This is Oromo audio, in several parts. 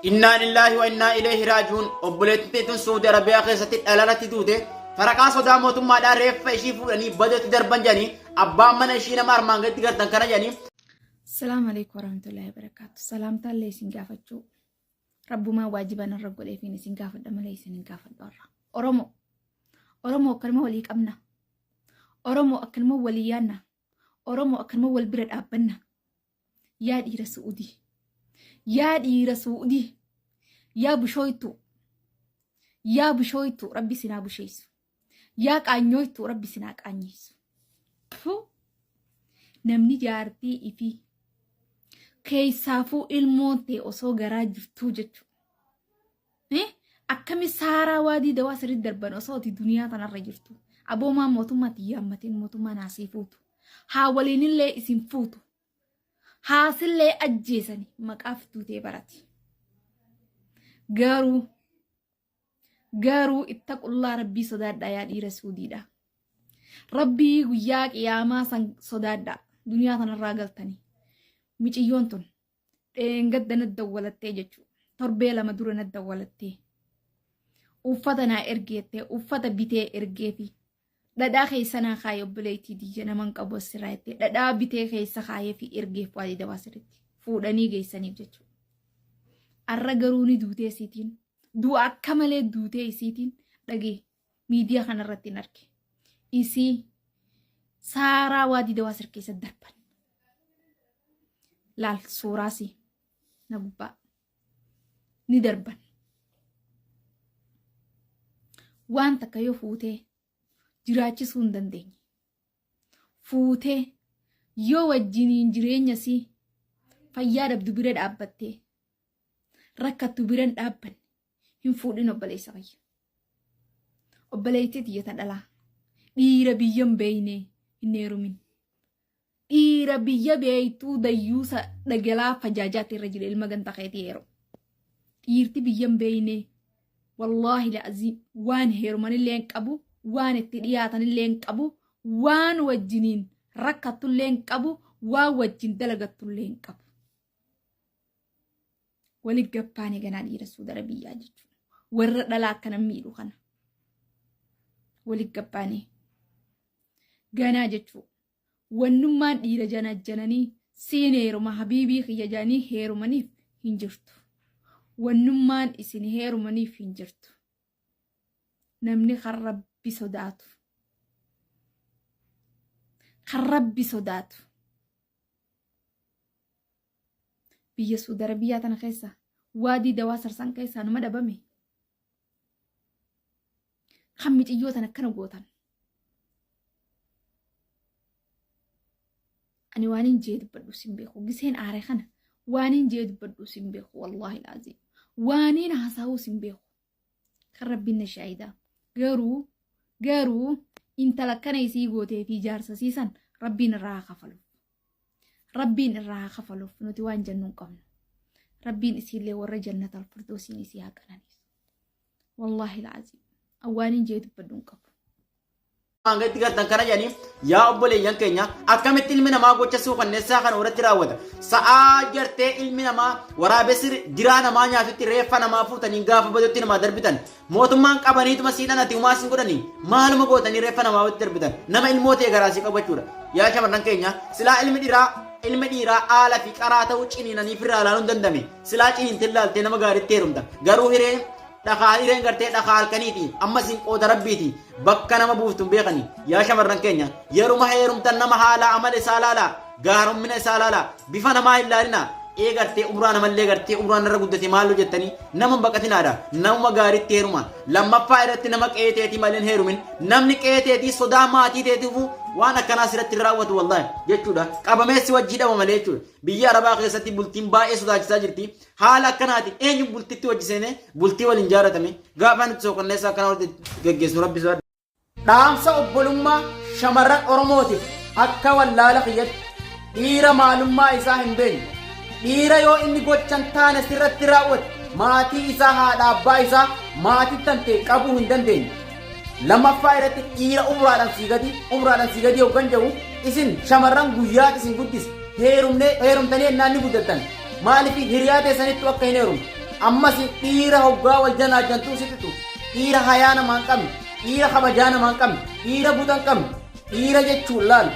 إنا لله وإنا إليه راجعون. أبولتني سعودي عربية خيستي ألالتي دوته فرقا صدا موتم ما دار ريف فشي فلاني بدت دربان جاني أبا من شينا مار مانغت كرتن كنا جاني. السلام عليكم ورحمة الله وبركاته. سلام تالله سنجافتشو ربما واجبنا الرجل فيني سنجافت دم ليس سنجافت برا. أرمو كلمة وليك أمنا. أرمو كلمة وليانا. أرمو كلمة والبرد أبنا. يا دير سعودي. يا دير سعودي. يا بشويتو ربي سنا بشيسو. يا كأنيوتو ربي سنا كأنيسو. فو نمني جارتي إفي. Keessaafuu ilmoon ta'e osoo garaa jirtuu jechuudha. Akkami saaraa waadii dawaa sirriitti darban osoo ati duniyaa tanarra jirtu. Aboomaan mootummaatti yaammatiin mootummaa naasii fuutu. Haa waliinillee isin fuutu. Haasillee ajjeesani maqaa fituutee barati. Garuu ittaqullaa rabbii sodaadhaa yaa dhiira suudiidha. Rabbii guyyaa qiyaamaa san sodaadhaa duniyaa tanarraa galtanii. Miciyyoon tun dheengadda na dawwalattee jechuudha. Torbee lama dura na dawwalattee. Uffata naa ergeettee uffata bitee ergeefi dhadhaa keessa naa kaayee obboleettii diyya naman qabu asirraa jettee dhadhaa bitee keessa kaayee fi ergeef waadii dawaa sirriitti fuudhanii geessaniif jechuudha. Arra garuu ni duutee isiitiin du'a akka malee duutee isiitiin dhagee miidiyaa kanarratti hin arge. Isii saaraa waadii dawaa sirrii keessa darban. Laal suuraasi na gubbaa ni darban. Waan takka yoo fuutee jiraachisuu hin dandeenye. Fuutee yoo wajjiniin jireenya si fayyaa dhabdu bira dhaabbattee rakkattu bira hin dhaabbanne hin fuudhin obboleessa fayya. Obboleettii tiyyata dhalaa dhiira biyyan beeynee hin heerumin. Dhiira biyya beeytuu dayyuusa dhagalaa fajaajaatti irra jira ilma ganta keetii yeroo. Dhiirti biyyan beeynee wallaahi la'aziim waan heerumanillee hin qabu, waan itti dhiyaatanillee hin qabu, waan wajjiniin rakkatullee hin qabu, waan wajjin dalagatullee hin qabu. Walitti gabbaanee ganaa dhiira suudara biyyaa jechuudha. Warra dhalaa akkana miidhu kana. Walitti gabbaanee ganaa jechuudha. Wannummaan dhiira jananii siin heeruma habiibii kiyya jaanii heerumaniif hin jirtu. Wannummaan isin heerumaniif hin jirtu. Namni kan rabbi sodaatu. Kan rabbi sodaatu. Biyya suudara biyyaa tana keessa waadii dawaa sarsan keessaa numa dhabame. Kan miciyyoo tan akkana gootan. أنا وانين جيد بدو سنبيخو جسين آريخنا وانين جيد بدو سنبيخو والله العظيم وانين هساو سنبيخو خربنا شايدا قارو انت لكنا يسيقوتي في جارسة سيسان ربين الراها خفلو نتوان جنون قمنا ربين اسير لي ورى جنة الفردوسين يسيها كنانيس والله العظيم أوانين جيد بدو نقفو Angkat tiga tangkara jani ya boleh yang kenya akan metil mina ma gocha su kan nesa kan urat tirawata saajar te ilmi nama warabesir dirana ma nya fitti refa nama futa ninga fa badotti nama darbitan motumman qabani tuma sina nati umasin godani maluma gotani refa nama wat darbitan nama ilmote garasi qabachura ya shamarran kenya sila ilmi dira ala fi qarata ucini nani firra lanun dandame sila cinin tillalte nama gari terumda garu hire dhaqaaliireen gartee dhaqaalkaniiti amma sin qooda rabbiiti bakka nama buuftuun beekani yaa shamarran keenya yeruma heerumtan nama haala amala isaa laala gaarummina isaa laala bifa namaa hin laalina gartee umraa namallee gartee umraan irra guddate maaloo jettanii nama baqatinaadha nama gaariitti heeruma lammaffaa irratti nama qeeteetii maleen heerumin namni qeeteetii sodaa maatii teetiifu waan akkanaa sirratti raawwatu wallahi jechuudha qabameessi wajjii dhaba malee jechuudha biyya arabaa keessatti bultiin baay'ee sodaachisaa jirti haala akkanaati eenyu bultitti wajjiseene bultii waliin jaaratame gaafa nuti soqonneessa akkana walitti geggeessu rabbi sodaa dhaamsa obbolummaa shamarran oromootiif akka wallaala kiyyatti dhiira maalummaa isaa hin beekne dhiira yoo inni gochan taane sirratti raawwate maatii isaa haadha abbaa isaa maatii tante qabuu hin dandeenye lammaffaa irratti dhiira umraadhaan sii gadi hoggan jedhu isin shamarran guyyaa isin guddis heerumtanii ennaan ni guddattan maaliif hiriyaa teessanitti akka hin heerumne ammas dhiira hoggaa wal janaa jantuu sititu dhiira hayaa namaa hin qabne dhiira kabajaa namaa hin qabne dhiira buta hin qabne dhiira jechuun laal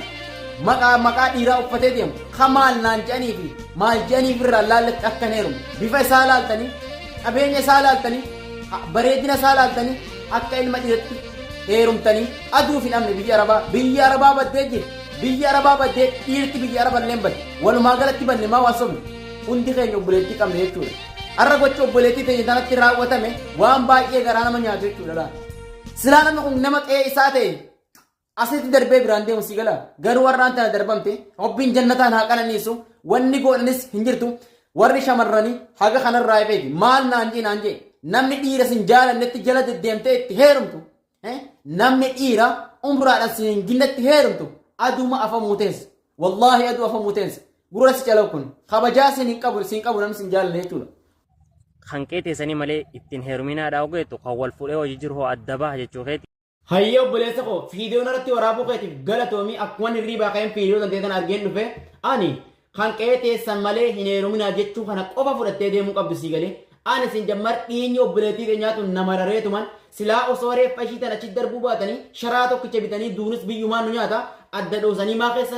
maqaa dhiiraa uffatee deemu ka maal naan jedhanii fi maal jedhaniif irraa laallatti akka heerumu bifa isaa laaltanii qabeenya isaa laaltanii bareedina isaa laaltanii akka ilma dhiiratti heerumtanii aduuf hin dhabne biyya arabaa baddee jira biyya arabaa baddee dhiirti biyya arabaa illee badde walumaa galatti banne maa waan sobne hundi keenya obboleettii qabne jechuudha. Har'a gocha obboleettii ta'e kanatti raawwatame waan baay'ee garaa nama nyaatu jechuudha. Silaa namni kun nama qe'ee isaa ta'e asitti darbee biraan deemu si gala garuu warraan tana darbamte rabbiin jannataan haa qananiisu wanni godhanis hin jirtu warri shamarranii haga kanarraa ifeeti maal naan jee namni dhiira sin jaalannetti jala deddeemtee itti heerumtu namni dhiira umraadhaan sin ginnetti heerumtu aduma afamuu teessa wallaahi aduu afamuu teessa gurra si calaw kun kabajaa sin qabu namni sin jaalanne jechuudha. Kan qe'ee teessanii malee ittiin heeruminaadhaa ogeetu kan wal fuudhee hojii jiru hoo adda baha jechuufeeti. Hayyee obboleessa koo fiidiyoon irratti waraabuu keetiif galatoomii akkuma hirriibaa ka'een fiidiyoo tanteetan argeen dhufe ani kan qe'ee teessan malee hin heeruminaa jechuu kana qofa fudhattee deemuu qabdu sii galee ani sin jammar dhiinyi obboleettii keenyaatu nama rareetuman silaa osoo reeffa ishii tan achi darbuu baatanii sharaa tokkicha bitanii duunis biyyumaan nu nyaata adda dhoosanii maa keessa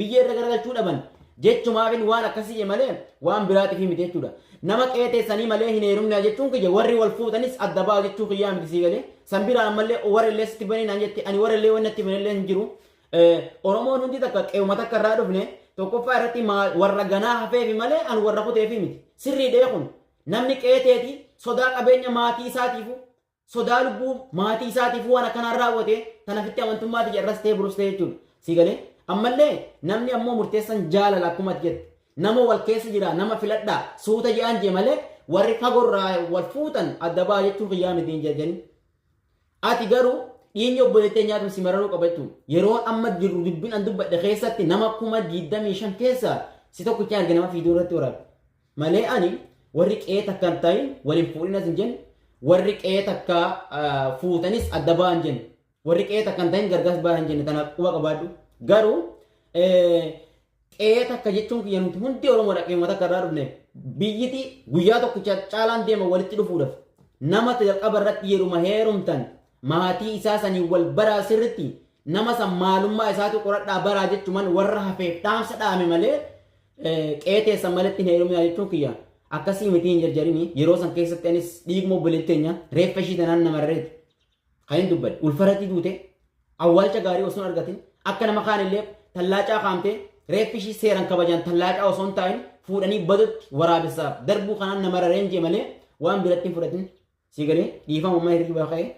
biyya irra garagalchuu dhaban jechumaafin waan akkasii malee waan biraatiif miti jechuudha. Nama qe'ee teessanii malee hin heerumnaa jechuun kiyya warri wal fuutanis adda ba'a jechuu kiyyaa miti sii galee san biraan ammallee warri illee sitti banii naan jetti ani warri illee wanni itti banillee hin jiru. Oromoon hundi takka qe'uma takka irraa dhufne tokkoffaa irratti warra ganaa hafeefi malee an warra kuteefi miti sirriidhee kun namni qe'ee teeti sodaa qabeenya maatii isaatiifu sodaa lubbuu maatii isaatiifu waan akkanaan raawwate tanafitti amantummaati jarras ta'e burus ta'e jechuudha sii galee ammallee namni ammoo murteessan jaalala akkuma jette nama wal keessa jira nama filadhaa suuta jedhan jee malee warri fagorraa wal fuutan adda ba'a jechuun kiyyaa miti hin jedhani. Ati garuu dhiinyi obboleettee nyaatu si maranuu qaba jechuudha. Yeroo amma jiru dubbiin an dubbadhe keessatti nama 25,000 keessa si tokkicha arge nama fiidiyoo irratti waraabe. Malee ani warri qe'ee takka hin ta'in waliin fuudhinas hin jenne warri qe'ee takka fuutanis adda ba'a hin jenne warri qe'ee takka hin ta'in gargaas ba'a hin jenne tanaaf quba qabaadhu. Garuu qe'ee takka jechuun kiyya nuti hundi Oromoodha qe'ee takka irraa dhufne biyyiti guyyaa tokkicha caalaan deema walitti dhufuudhaaf nama jalqaba irratti yeruma heerumtan maatii isaa sanii wal baraa sirritti nama san maalummaa isaatu qoradhaa baraa jechuun warra hafeef dhaamsa dhaame malee qe'ee teessan maletti hin heeruminaa jechuun kiyya akkasii miti hin jarjarini yeroo san keessatti anis dhiiguma obboleettii teenya reeffa ishii tanaan nama reeti kan hin dubbadhe ulfaratti duute awwaalcha gaarii osoo hin argatin akka nama kaan illee tallaacaa kaamtee reeffi ishii seeran kabajan tallaacaa osoo hin taa'in fuudhanii badutti waraabessaaf darbuu kanaan nama rareen jee malee waan biratti hin fudhatin sii galee dhiifamummaa hirriibaa ka'ee